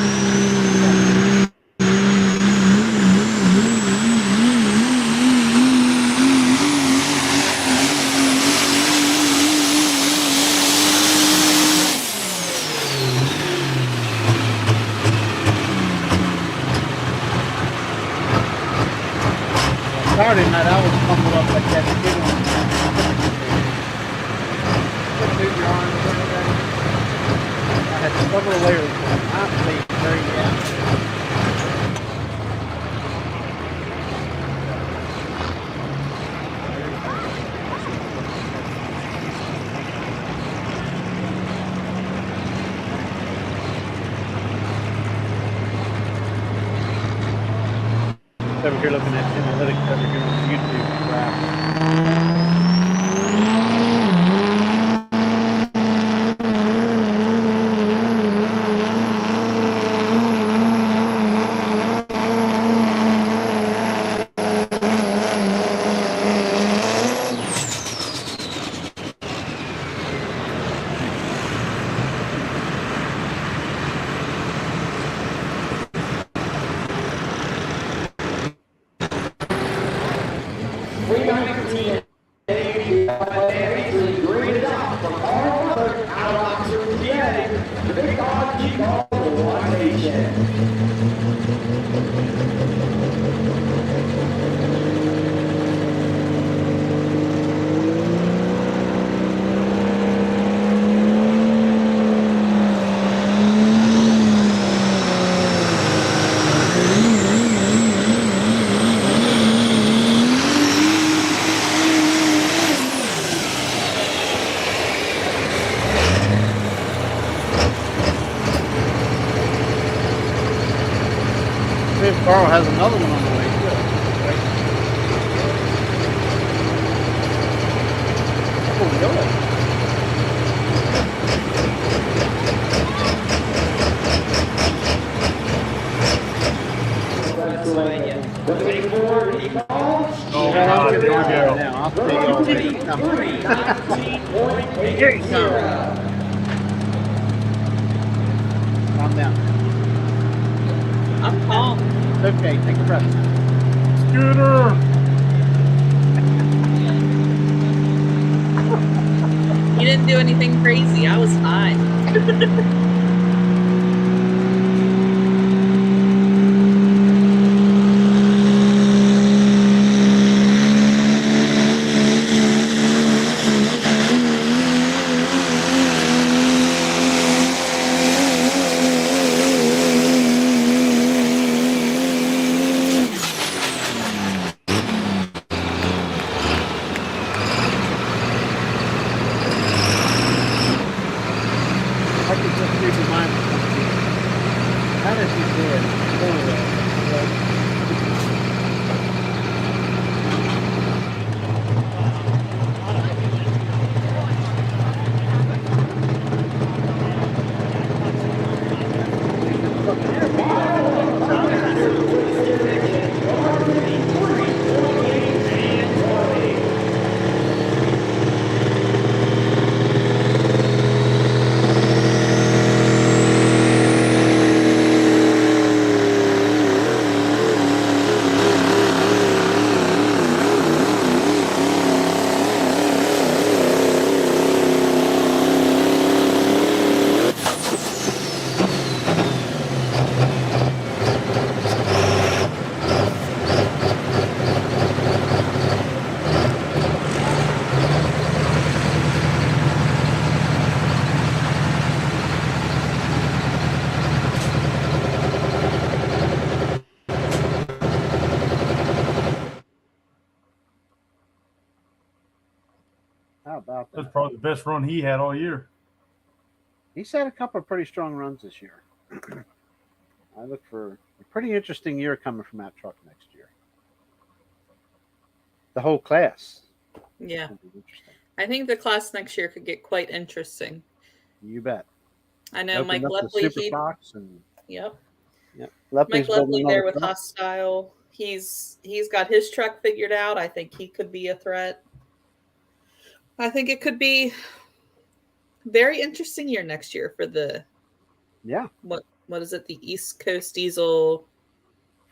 Saturday night, I was fumbled up like that kid on I had several layers on. I played very well. Over here looking at analytics over here on YouTube graph. Carl has another one on the way too. Right? Oh, really? Oh, God, here we go. Now, I'll tell you all when he's coming. Here he comes. Calm down. I'm calm. It's okay. Take a breath. Scooter. You didn't do anything crazy. I was fine. I could just read your mind. How does he do it? How about That's that? probably the best run he had all year. He's had a couple of pretty strong runs this year. I look for a pretty interesting year coming from that truck next year. The whole class. Yeah. Will be interesting. I think the class next year could get quite interesting. You bet. I know Opened Mike up the Lepley. Super Fox and Yep. Mike Mike building Lepley there another with truck. Hostile. He's got his truck figured out. I think he could be a threat. I think it could be very interesting year next year for the what is it, the East Coast Diesel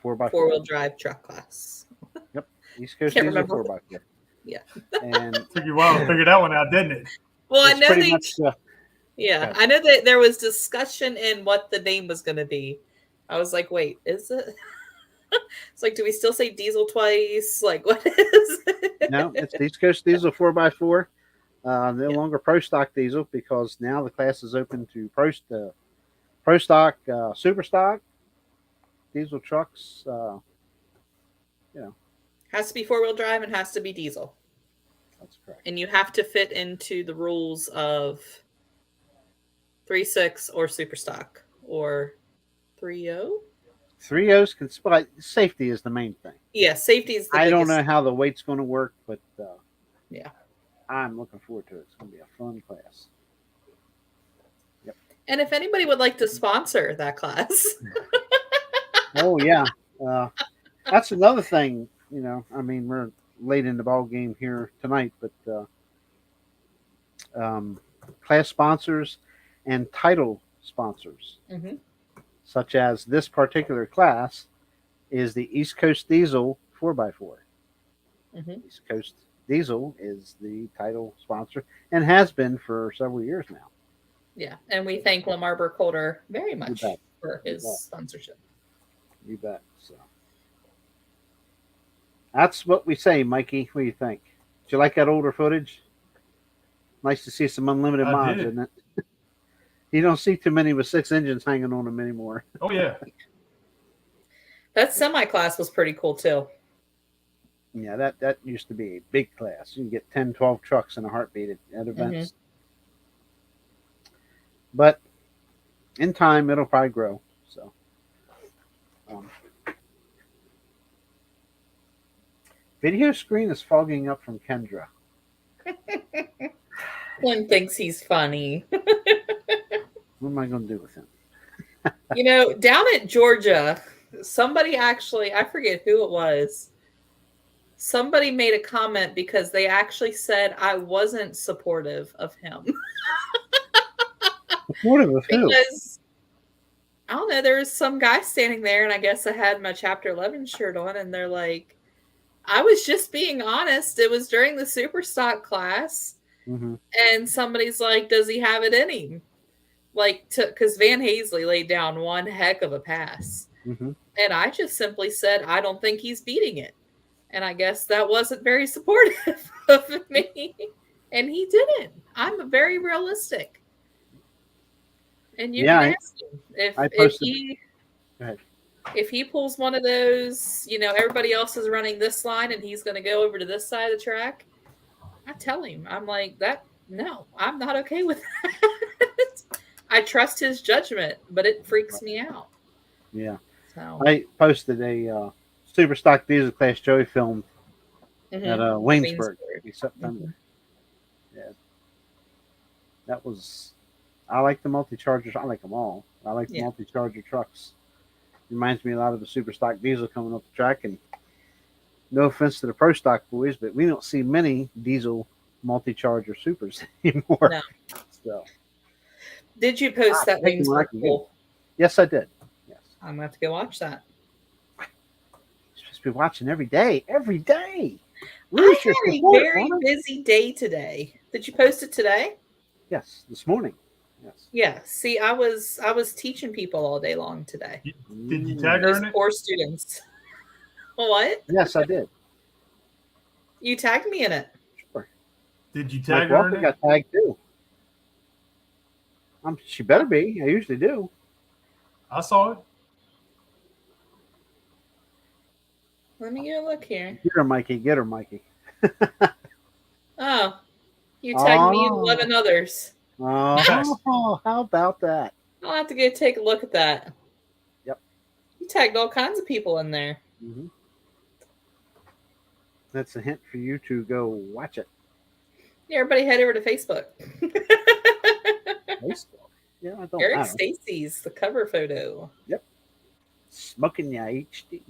4x4 4-wheel drive truck class. Yep, East Coast Can't Diesel remember. 4x4. Yeah. And Took you a while to figure that one out, didn't it? Well, I it's know pretty they. much Yeah, okay. I know that there was discussion in what the name was going to be. I was like, wait, is it? It's like, do we still say diesel twice? Like, what is it? No, it's the East Coast Diesel 4x4. No Yeah. longer Pro Stock Diesel because now the class is open to Pro Stock, Super Stock diesel trucks. Has to be 4-wheel drive and has to be diesel. That's correct. And you have to fit into the rules of 3.6 or super stock or 3.0. 3.0s can, but safety is the main thing. Yeah, safety is the I biggest. don't know how the weight's going to work, but yeah, I'm looking forward to it. It's going to be a fun class. Yep. And if anybody would like to sponsor that class. Oh yeah, that's another thing. You know, I mean, we're late in the ball game here tonight, but class sponsors and title sponsors, such as this particular class, is the East Coast Diesel 4x4. East Coast Diesel is the title sponsor and has been for several years now. Yeah, and we thank Lamar Burkholder very much for his sponsorship. You bet. So that's what we say, Mikey. What do you think? Did you like that older footage? Nice to see some unlimited mods, isn't it? You don't see too many with 6 engines hanging on them anymore. Oh, yeah. That semi-class was pretty cool, too. Yeah, that used to be a big class. You can get 10, 12 trucks in a heartbeat at events. But in time, it'll probably grow. So Video screen is fogging up from Kendra. Clint thinks he's funny. What am I going to do with him? You know, down at Georgia, somebody actually, I forget who it was. Somebody made a comment because they actually said I wasn't supportive of him. Supportive of who? Because, I don't know, there was some guy standing there, and I guess I had my Chapter 11 shirt on, and they're like, I was just being honest. It was during the Superstock class. Mm-hmm. And somebody's like, does he have it in him? Like, because Van Hazley laid down one heck of a pass. Mm-hmm. And I just simply said, I don't think he's beating it. And I guess that wasn't very supportive of me. And he didn't. I'm very realistic. And you can ask him. If he pulls one of those, you know, everybody else is running this line and he's going to go over to this side of the track, I tell him, I'm like, no, I'm not okay with that. I trust his judgment, but it freaks me out. Yeah. So. I posted a Superstock Diesel Class Joey film at Waynesburg in September. Mm-hmm. Yeah. That was, I like the multi-chargers. I like them all. I like the multi-charger trucks. Reminds me a lot of the Superstock Diesel coming up the track. And no offense to the Pro Stock boys, but we don't see many diesel multi-charger supers anymore. No. So, did you post that Waynesburg poll? Yes, I did. Yes. I'm going to have to go watch that. You're supposed to be watching every day. Every day. I had a very busy day today. Did you post it today? Yes, this morning. Yes. Yeah. See, I was teaching people all day long today. Did you tag her in it? Poor students. What? Yes, I did. You tagged me in it. Sure. Did you tag her in it? Got tagged too. She better be. I usually do. I saw it. Let me get a look here. Get her, Mikey. Get her, Mikey. Oh, you tagged me and 11 others. Oh, how about that? I'll have to go take a look at that. Yep. You tagged all kinds of people in there. Mm-hmm. That's a hint for you to go watch it. Yeah, everybody head over to Facebook. Facebook? Yeah, I don't Eric Stacy's the cover photo. Yep. Smoking ya HD.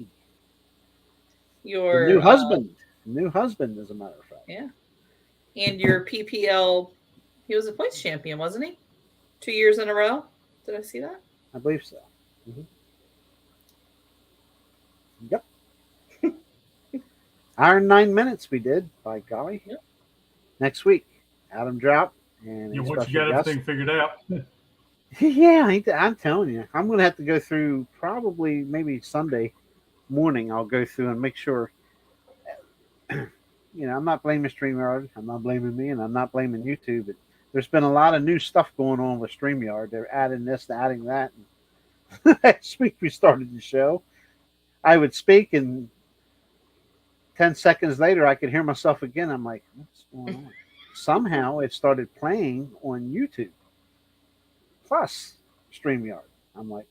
Your new husband. New husband, as a matter of fact. Yeah. And your PPL, he was a points champion, wasn't he? 2 years in a row? Did I see that? I believe so. Mm-hmm. Yep. Iron 9 minutes we did, by golly. Yep. Next week, Adam Drought. And once you got everything figured out. Yeah, I'm telling you. I'm going to have to go through probably maybe Sunday morning. I'll go through and make sure. You know, I'm not blaming StreamYard. I'm not blaming me, and I'm not blaming YouTube. But there's been a lot of new stuff going on with StreamYard. They're adding this, adding that. Last week we started the show. I would speak, and 10 seconds later, I could hear myself again. I'm like, what's going on? Somehow it started playing on YouTube plus StreamYard. I'm like,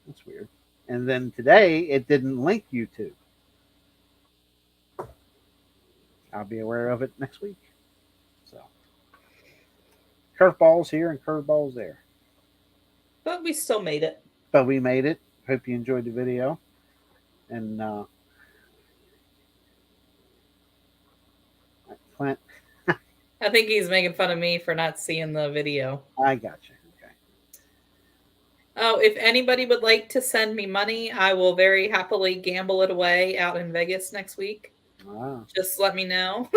that's weird. And then today it didn't link YouTube. I'll be aware of it next week. So, curveballs here and curveballs there. But we still made it. But we made it. Hope you enjoyed the video. And Clint. I think he's making fun of me for not seeing the video. I got you. Okay. Oh, if anybody would like to send me money, I will very happily gamble it away out in Vegas next week. Wow. Just let me know.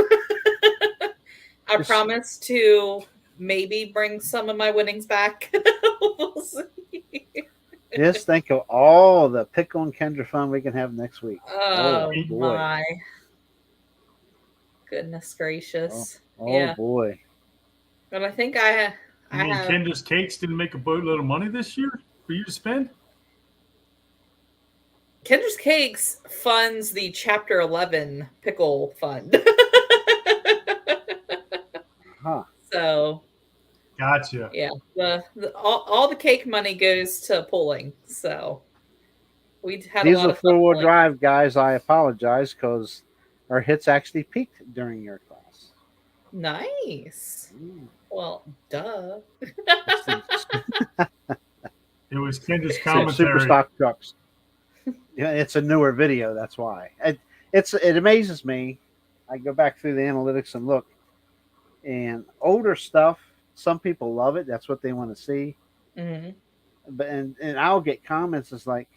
I promise to maybe bring some of my winnings back. We'll see. Just think of all the pick on Kendra fun we can have next week. Oh my. Goodness gracious. Oh boy. But I think I Kendra's Cakes didn't make a boatload of money this year for you to spend? Kendra's Cakes funds the Chapter 11 pickle fund. Huh. So. Gotcha. Yeah. All the cake money goes to pulling. So. We had a Diesel lot of fun. four-wheel drive guys, I apologize because our hits actually peaked during your class. Nice. Well, duh. It was Kendra's Super commentary. stock trucks. Yeah, it's a newer video. That's why. It amazes me. I go back through the analytics and look, and older stuff. Some people love it. That's what they want to see. Mm-hmm. But and I'll get comments. It's like,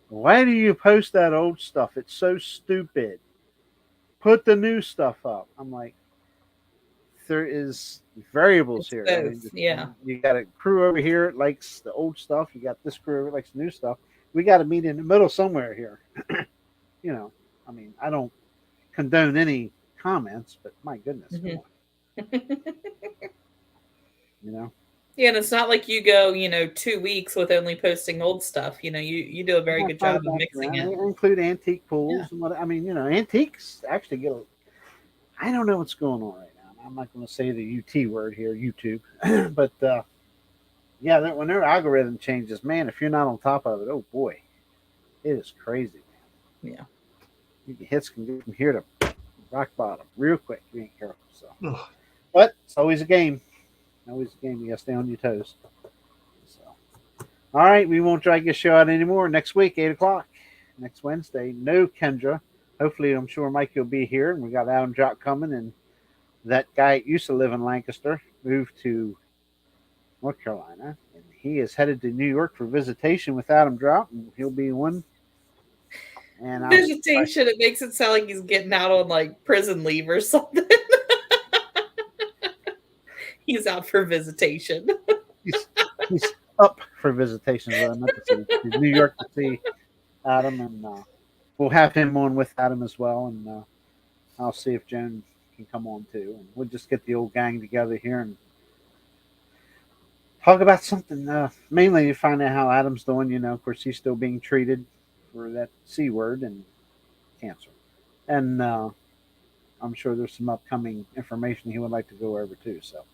why do you post that old stuff? It's so stupid. Put the new stuff up. I'm like, there is variables here. I mean, yeah. You got a crew over here that likes the old stuff. You got this crew over that likes the new stuff. We got to meet in the middle somewhere here. You know, I mean, I don't condone any comments, but my goodness, come on. You know. Yeah, and it's not like you go, 2 weeks with only posting old stuff. You do a very good job of mixing it. I include antique pools and what I mean. antiques actually get. I don't know what's going on right now. I'm not going to say the UT word here, YouTube, but yeah, when their algorithm changes, man, if you're not on top of it, oh boy, it is crazy, man. Yeah, hits can get from here to rock bottom real quick. You ain't careful. So, but it's always a game. Always a game. You got to stay on your toes. So, all right, we won't drag your show out anymore. Next week, 8:00, next Wednesday. No Kendra. Hopefully, I'm sure Mikey will be here, and we got Adam Drop coming, and that guy that used to live in Lancaster moved to North Carolina, and he is headed to New York for visitation with Adam Drop, and he'll be one. And visitation. It makes it sound like he's getting out on like prison leave or something. He's out for visitation. he's up for visitation. Is what I meant to say. He's New York to see Adam, and we'll have him on with Adam as well, and I'll see if Joan can come on too, and we'll just get the old gang together here and talk about something. Mainly to find out how Adam's doing. Of course, he's still being treated for that C word and cancer, and I'm sure there's some upcoming information he would like to go over too. So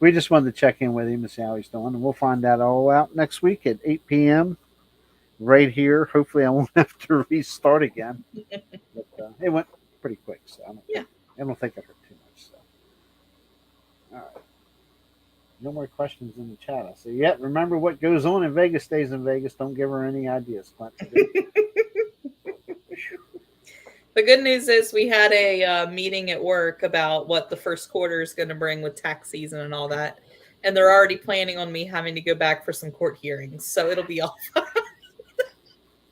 we just wanted to check in with him and see how he's doing, and we'll find that all out next week at 8 p.m. right here. Hopefully, I won't have to restart again. But it went pretty quick, so I don't think it hurt too much. So, all right. No more questions in the chat. I say, yeah, remember what goes on in Vegas stays in Vegas. Don't give her any ideas, Clint. The good news is we had a meeting at work about what the first quarter is going to bring with tax season and all that. And they're already planning on me having to go back for some court hearings. So it'll be all fine.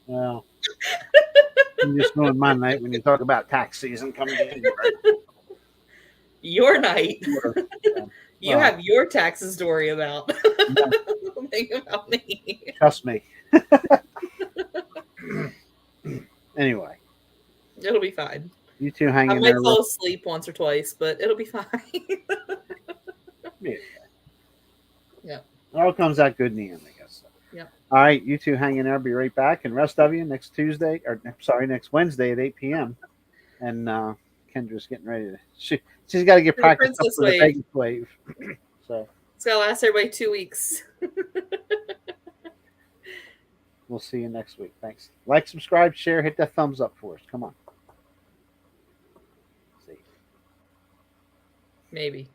Well, I'm just knowing my night when you talk about tax season coming in. Your night. You have your taxes to worry about. Think about me. Trust me. Anyway. It'll be fine. You two hang in there. I there. might fall asleep once or twice, but it'll be fine. Yeah. Yeah. It all comes out good in the end, I guess. So. Yeah. All right, you two hang in there. I'll be right back. And rest of you next Wednesday at 8 p.m. And Kendra's getting ready to. She's got to get practice up for the Vegas wave. So it's got to last everybody 2 weeks. We'll see you next week. Thanks. Like, subscribe, share, hit that thumbs up for us. Come on. Maybe.